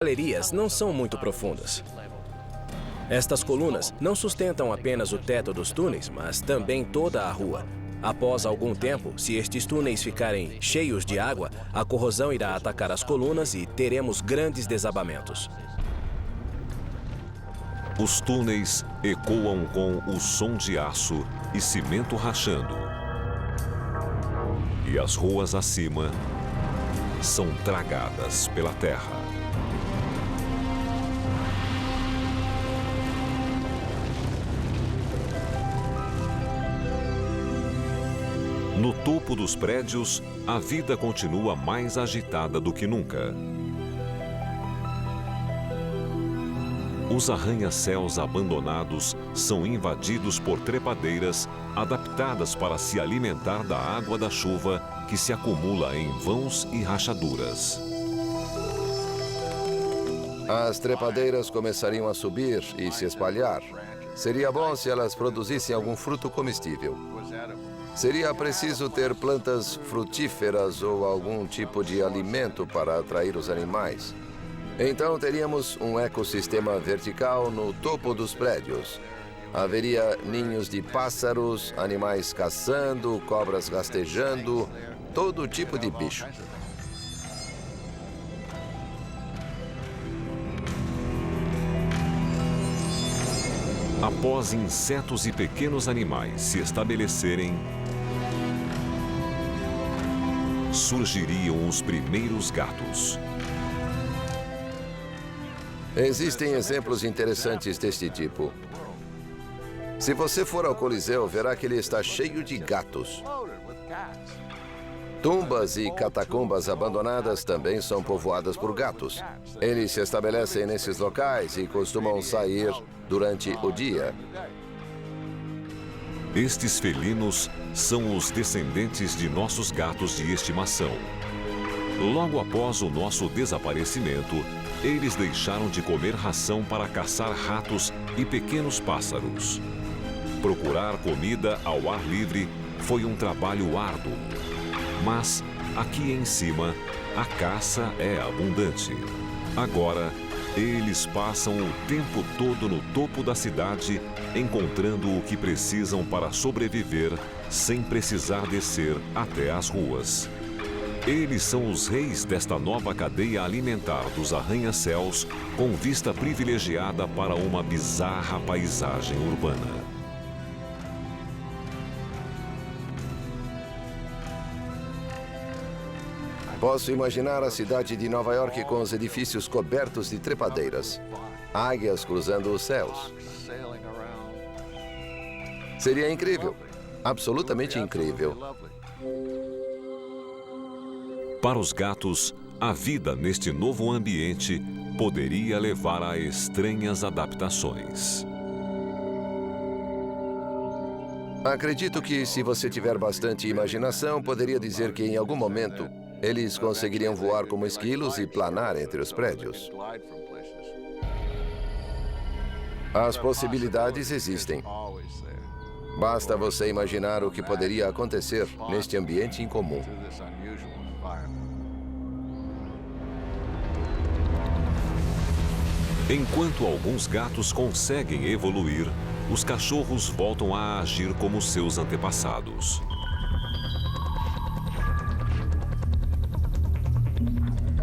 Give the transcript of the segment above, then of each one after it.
galerias não são muito profundas. Estas colunas não sustentam apenas o teto dos túneis, mas também toda a rua. Após algum tempo, se estes túneis ficarem cheios de água, a corrosão irá atacar as colunas e teremos grandes desabamentos. Os túneis ecoam com o som de aço e cimento rachando. E as ruas acima são tragadas pela terra. No topo dos prédios, a vida continua mais agitada do que nunca. Os arranha-céus abandonados são invadidos por trepadeiras adaptadas para se alimentar da água da chuva que se acumula em vãos e rachaduras. As trepadeiras começariam a subir e se espalhar. Seria bom se elas produzissem algum fruto comestível. Seria preciso ter plantas frutíferas ou algum tipo de alimento para atrair os animais. Então teríamos um ecossistema vertical no topo dos prédios. Haveria ninhos de pássaros, animais caçando, cobras rastejando, todo tipo de bicho. Após insetos e pequenos animais se estabelecerem, surgiriam os primeiros gatos. Existem exemplos interessantes deste tipo. Se você for ao Coliseu, verá que ele está cheio de gatos. Tumbas e catacumbas abandonadas também são povoadas por gatos. Eles se estabelecem nesses locais e costumam sair durante o dia. Estes felinos são os descendentes de nossos gatos de estimação. Logo após o nosso desaparecimento, eles deixaram de comer ração para caçar ratos e pequenos pássaros. Procurar comida ao ar livre foi um trabalho árduo. Mas, aqui em cima, a caça é abundante. Agora, eles passam o tempo todo no topo da cidade, encontrando o que precisam para sobreviver, sem precisar descer até as ruas. Eles são os reis desta nova cadeia alimentar dos arranha-céus, com vista privilegiada para uma bizarra paisagem urbana. Posso imaginar a cidade de Nova York com os edifícios cobertos de trepadeiras, águias cruzando os céus. Seria incrível, absolutamente incrível. Para os gatos, a vida neste novo ambiente poderia levar a estranhas adaptações. Acredito que, se você tiver bastante imaginação, poderia dizer que, em algum momento, eles conseguiriam voar como esquilos e planar entre os prédios. As possibilidades existem. Basta você imaginar o que poderia acontecer neste ambiente incomum. Enquanto alguns gatos conseguem evoluir, os cachorros voltam a agir como seus antepassados.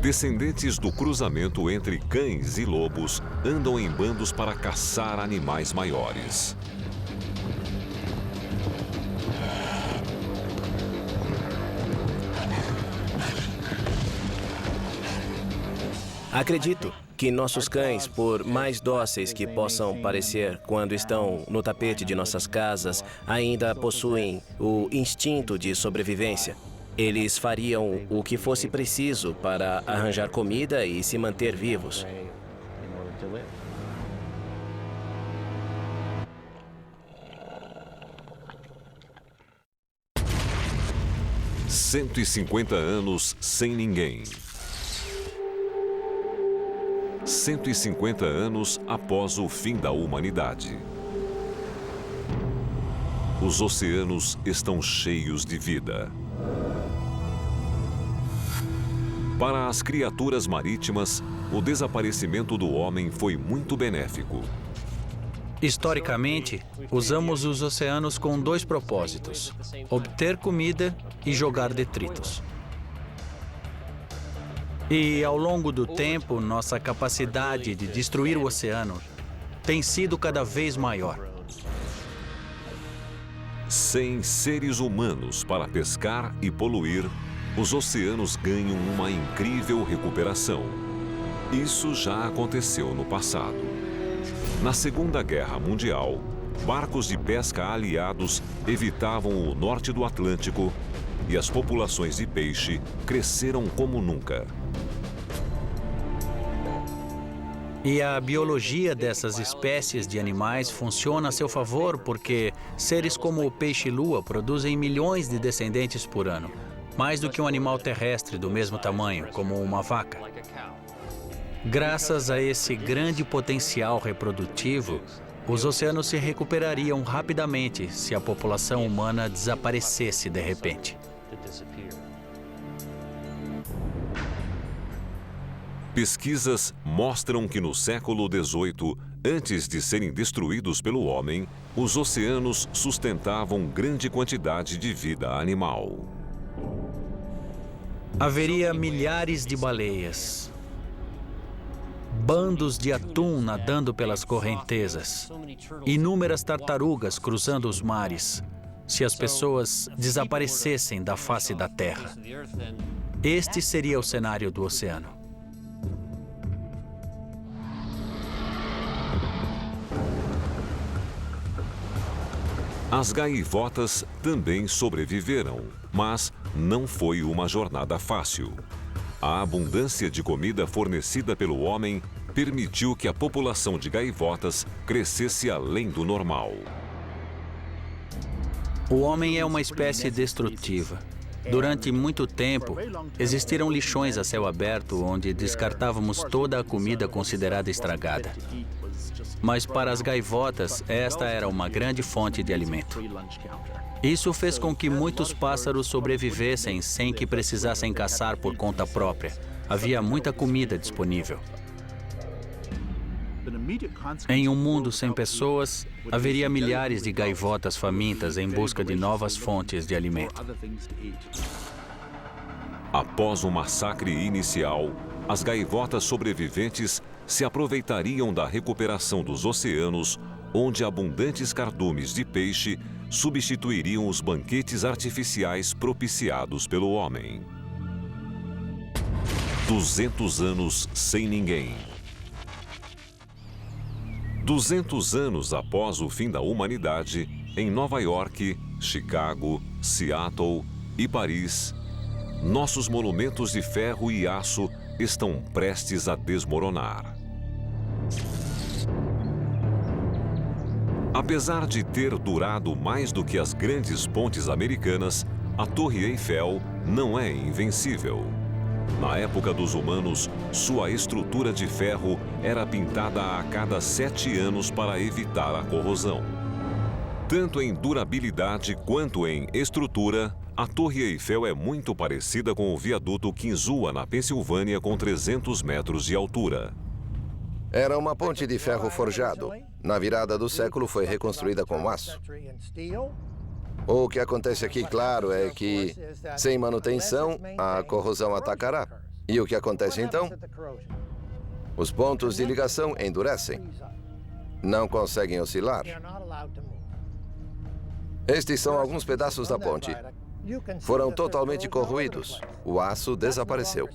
Descendentes do cruzamento entre cães e lobos andam em bandos para caçar animais maiores. Acredito que nossos cães, por mais dóceis que possam parecer quando estão no tapete de nossas casas, ainda possuem o instinto de sobrevivência. Eles fariam o que fosse preciso para arranjar comida e se manter vivos. – 150 anos sem ninguém. 150 anos após o fim da humanidade. Os oceanos estão cheios de vida. Para as criaturas marítimas, o desaparecimento do homem foi muito benéfico. Historicamente, usamos os oceanos com dois propósitos: obter comida e jogar detritos. E, ao longo do tempo, nossa capacidade de destruir o oceano tem sido cada vez maior. Sem seres humanos para pescar e poluir, os oceanos ganham uma incrível recuperação. Isso já aconteceu no passado. Na Segunda Guerra Mundial, barcos de pesca aliados evitavam o norte do Atlântico e as populações de peixe cresceram como nunca. E a biologia dessas espécies de animais funciona a seu favor porque seres como o peixe-lua produzem milhões de descendentes por ano, mais do que um animal terrestre do mesmo tamanho, como uma vaca. Graças a esse grande potencial reprodutivo, os oceanos se recuperariam rapidamente se a população humana desaparecesse de repente. Pesquisas mostram que no século XVIII, antes de serem destruídos pelo homem, os oceanos sustentavam grande quantidade de vida animal. Haveria milhares de baleias, bandos de atum nadando pelas correntezas, inúmeras tartarugas cruzando os mares, se as pessoas desaparecessem da face da terra. Este seria o cenário do oceano. As gaivotas também sobreviveram, mas não foi uma jornada fácil. A abundância de comida fornecida pelo homem permitiu que a população de gaivotas crescesse além do normal. O homem é uma espécie destrutiva. Durante muito tempo, existiram lixões a céu aberto onde descartávamos toda a comida considerada estragada. Mas para as gaivotas, esta era uma grande fonte de alimento. Isso fez com que muitos pássaros sobrevivessem sem que precisassem caçar por conta própria. Havia muita comida disponível. Em um mundo sem pessoas, haveria milhares de gaivotas famintas em busca de novas fontes de alimento. Após o massacre inicial, as gaivotas sobreviventes se aproveitariam da recuperação dos oceanos, onde abundantes cardumes de peixe substituiriam os banquetes artificiais propiciados pelo homem. 200 anos sem ninguém. 200 anos após o fim da humanidade, em Nova York, Chicago, Seattle e Paris, nossos monumentos de ferro e aço estão prestes a desmoronar. Apesar de ter durado mais do que as grandes pontes americanas, a Torre Eiffel não é invencível. Na época dos humanos, sua estrutura de ferro era pintada a cada 7 anos para evitar a corrosão. Tanto em durabilidade quanto em estrutura, a Torre Eiffel é muito parecida com o viaduto Kinzua, na Pensilvânia, com 300 metros de altura. Era uma ponte de ferro forjado. Na virada do século foi reconstruída com aço. O que acontece aqui, claro, é que, sem manutenção, a corrosão atacará. E o que acontece então? Os pontos de ligação endurecem. Não conseguem oscilar. Estes são alguns pedaços da ponte. Foram totalmente corroídos. O aço desapareceu.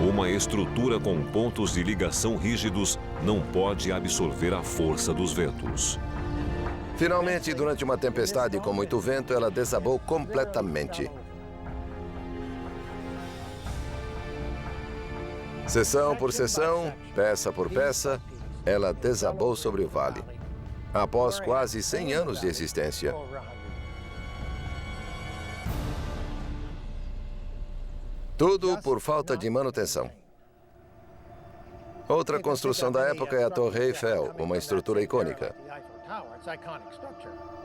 Uma estrutura com pontos de ligação rígidos não pode absorver a força dos ventos. Finalmente, durante uma tempestade com muito vento, ela desabou completamente. Seção por seção, peça por peça, ela desabou sobre o vale. Após quase 100 anos de existência. Tudo por falta de manutenção. Outra construção da época é a Torre Eiffel, uma estrutura icônica.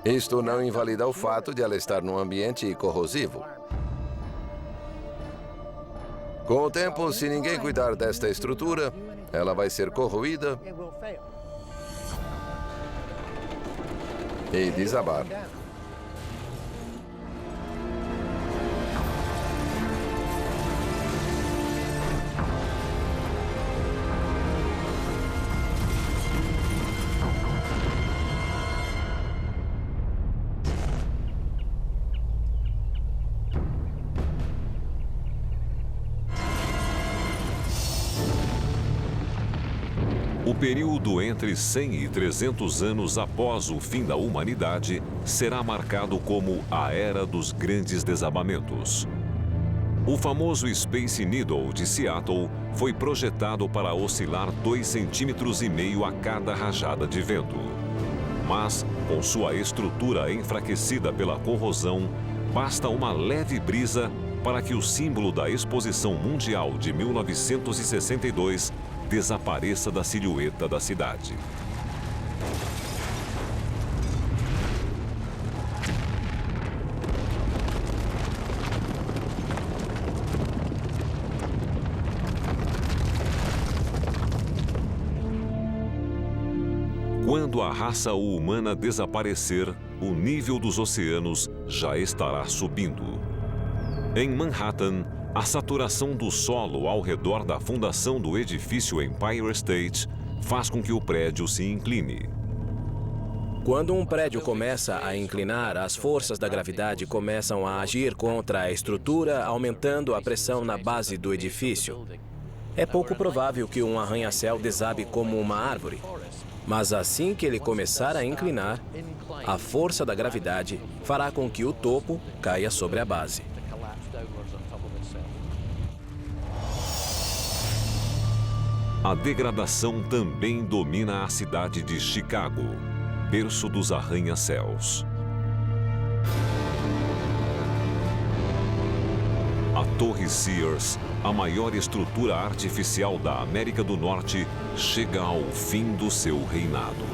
Isto não invalida o fato de ela estar num ambiente corrosivo. Com o tempo, se ninguém cuidar desta estrutura, ela vai ser corroída e desabar. O período entre 100 e 300 anos após o fim da humanidade será marcado como a Era dos Grandes Desabamentos. O famoso Space Needle de Seattle foi projetado para oscilar 2,5 cm a cada rajada de vento. Mas, com sua estrutura enfraquecida pela corrosão, basta uma leve brisa para que o símbolo da Exposição Mundial de 1962 desapareça da silhueta da cidade. Quando a raça humana desaparecer, o nível dos oceanos já estará subindo. Em Manhattan, a saturação do solo ao redor da fundação do edifício Empire State faz com que o prédio se incline. Quando um prédio começa a inclinar, as forças da gravidade começam a agir contra a estrutura, aumentando a pressão na base do edifício. É pouco provável que um arranha-céu desabe como uma árvore. Mas assim que ele começar a inclinar, a força da gravidade fará com que o topo caia sobre a base. A degradação também domina a cidade de Chicago, berço dos arranha-céus. A Torre Sears, a maior estrutura artificial da América do Norte, chega ao fim do seu reinado.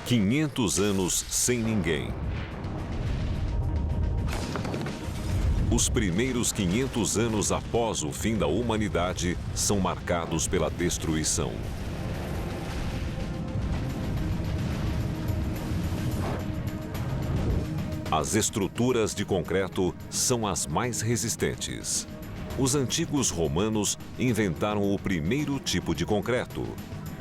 "500 anos sem ninguém". Os primeiros 500 anos após o fim da humanidade são marcados pela destruição. As estruturas de concreto são as mais resistentes. Os antigos romanos inventaram o primeiro tipo de concreto,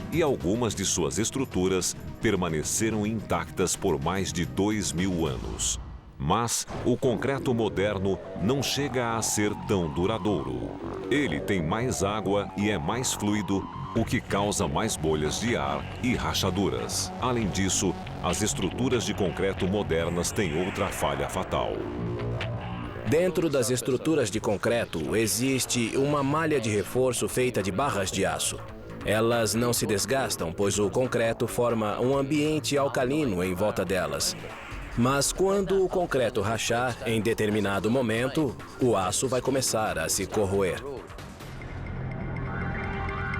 e algumas de suas estruturas permaneceram intactas por mais de 2.000 anos. Mas o concreto moderno não chega a ser tão duradouro. Ele tem mais água e é mais fluido, o que causa mais bolhas de ar e rachaduras. Além disso, as estruturas de concreto modernas têm outra falha fatal. Dentro das estruturas de concreto, existe uma malha de reforço feita de barras de aço. Elas não se desgastam, pois o concreto forma um ambiente alcalino em volta delas. Mas quando o concreto rachar, em determinado momento, o aço vai começar a se corroer.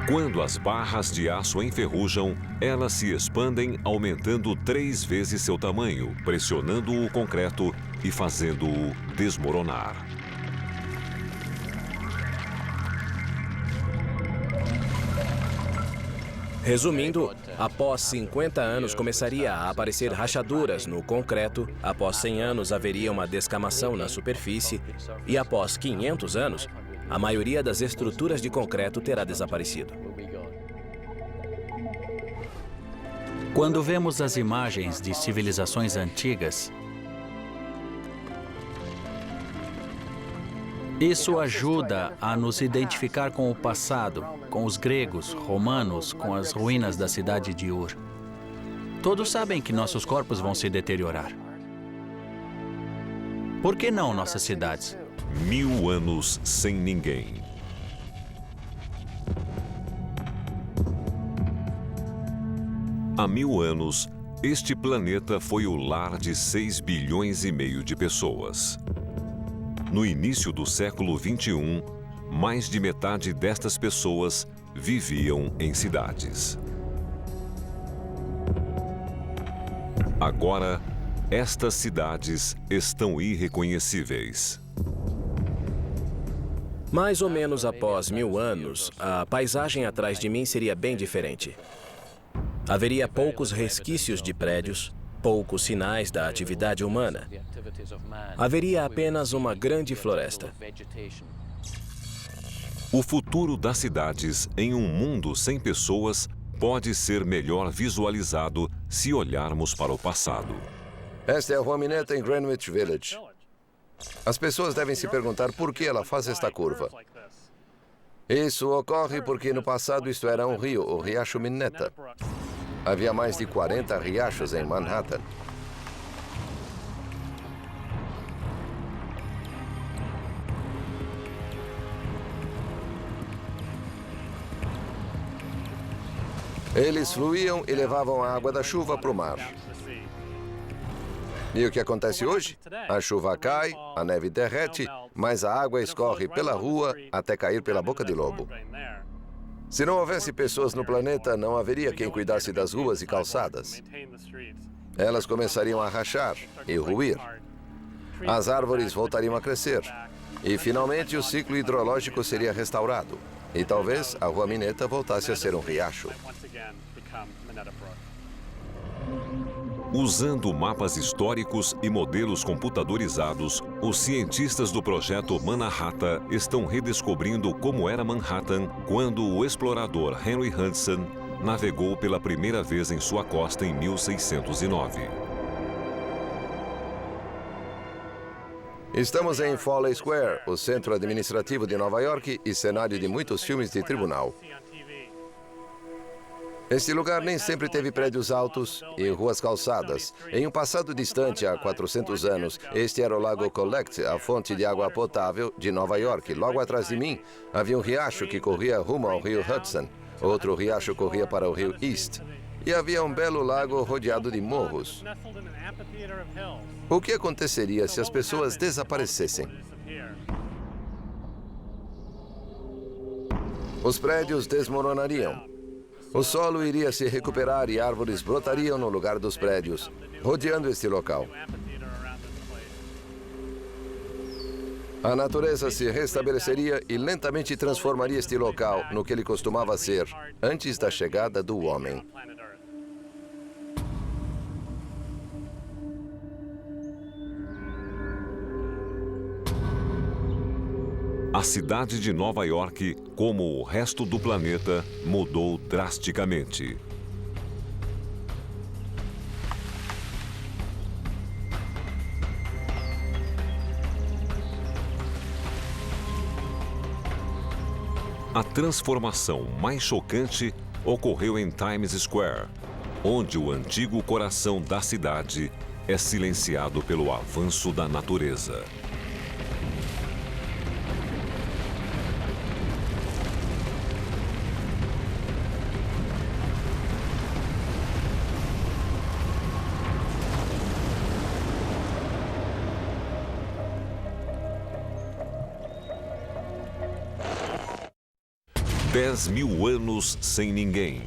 Quando as barras de aço enferrujam, elas se expandem, aumentando 3 vezes seu tamanho, pressionando o concreto e fazendo-o desmoronar. Resumindo, após 50 anos começaria a aparecer rachaduras no concreto, após 100 anos haveria uma descamação na superfície e após 500 anos, a maioria das estruturas de concreto terá desaparecido. Quando vemos as imagens de civilizações antigas, isso ajuda a nos identificar com o passado, com os gregos, romanos, com as ruínas da cidade de Ur. Todos sabem que nossos corpos vão se deteriorar. Por que não nossas cidades? 1000 anos sem ninguém. Há 1000 anos, este planeta foi o lar de 6,5 bilhões de pessoas. No início do século XXI, mais de metade destas pessoas viviam em cidades. Agora, estas cidades estão irreconhecíveis. Mais ou menos após 1000 anos, a paisagem atrás de mim seria bem diferente. Haveria poucos resquícios de prédios, poucos sinais da atividade humana. Haveria apenas uma grande floresta. O futuro das cidades em um mundo sem pessoas pode ser melhor visualizado se olharmos para o passado. Esta é a Rua Mineta em Greenwich Village. As pessoas devem se perguntar por que ela faz esta curva. Isso ocorre porque no passado isto era um rio, o Riacho Mineta. Havia mais de 40 riachos em Manhattan. Eles fluíam e levavam a água da chuva para o mar. E o que acontece hoje? A chuva cai, a neve derrete, mas a água escorre pela rua até cair pela boca de lobo. Se não houvesse pessoas no planeta, não haveria quem cuidasse das ruas e calçadas. Elas começariam a rachar e ruir. As árvores voltariam a crescer. E, finalmente, o ciclo hidrológico seria restaurado. E talvez a Rua Mineta voltasse a ser um riacho. Usando mapas históricos e modelos computadorizados, os cientistas do projeto Mannahatta estão redescobrindo como era Manhattan quando o explorador Henry Hudson navegou pela primeira vez em sua costa em 1609. Estamos em Foley Square, o centro administrativo de Nova York e cenário de muitos filmes de tribunal. Este lugar nem sempre teve prédios altos e ruas calçadas. Em um passado distante, há 400 anos, este era o Lago Collect, a fonte de água potável de Nova York. Logo atrás de mim, havia um riacho que corria rumo ao rio Hudson. Outro riacho corria para o rio East. E havia um belo lago rodeado de morros. O que aconteceria se as pessoas desaparecessem? Os prédios desmoronariam. O solo iria se recuperar e árvores brotariam no lugar dos prédios, rodeando este local. A natureza se restabeleceria e lentamente transformaria este local no que ele costumava ser antes da chegada do homem. A cidade de Nova York, como o resto do planeta, mudou drasticamente. A transformação mais chocante ocorreu em Times Square, onde o antigo coração da cidade é silenciado pelo avanço da natureza. Dez 1000 anos sem ninguém.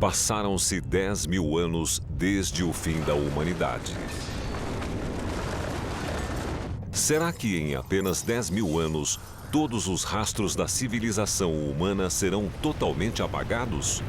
Passaram-se 10.000 anos desde o fim da humanidade. Será que em apenas 10.000 anos, todos os rastros da civilização humana serão totalmente apagados?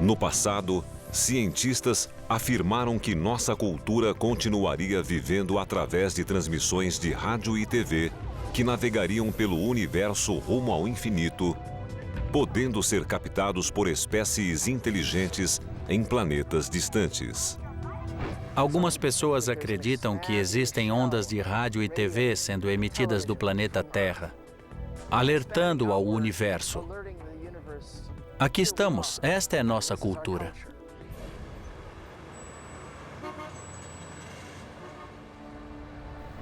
No passado, cientistas afirmaram que nossa cultura continuaria vivendo através de transmissões de rádio e TV que navegariam pelo universo rumo ao infinito, podendo ser captados por espécies inteligentes em planetas distantes. Algumas pessoas acreditam que existem ondas de rádio e TV sendo emitidas do planeta Terra, alertando ao universo. Aqui estamos, esta é nossa cultura.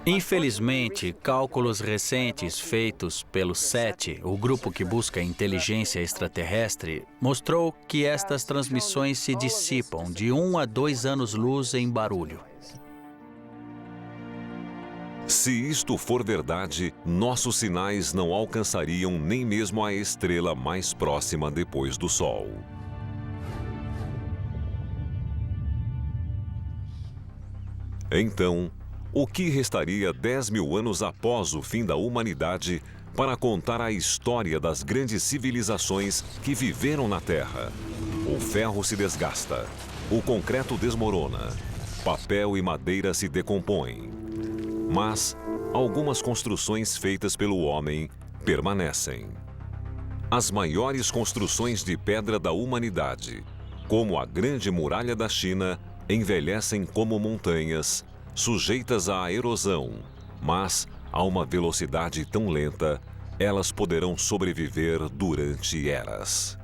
Infelizmente, cálculos recentes feitos pelo SETI, o grupo que busca inteligência extraterrestre, mostrou que estas transmissões se dissipam de 1 a 2 anos-luz em barulho. Se isto for verdade, nossos sinais não alcançariam nem mesmo a estrela mais próxima depois do Sol. Então, o que restaria 10.000 anos após o fim da humanidade para contar a história das grandes civilizações que viveram na Terra? O ferro se desgasta, o concreto desmorona, papel e madeira se decompõem. Mas algumas construções feitas pelo homem permanecem. As maiores construções de pedra da humanidade, como a Grande Muralha da China, envelhecem como montanhas, sujeitas à erosão, mas a uma velocidade tão lenta, elas poderão sobreviver durante eras.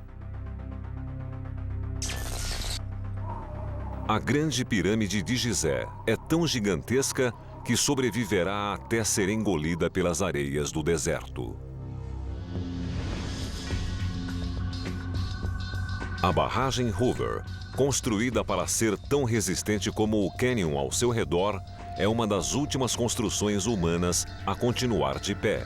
A Grande Pirâmide de Gizé é tão gigantesca que sobreviverá até ser engolida pelas areias do deserto. A barragem Hoover, construída para ser tão resistente como o cânion ao seu redor, é uma das últimas construções humanas a continuar de pé.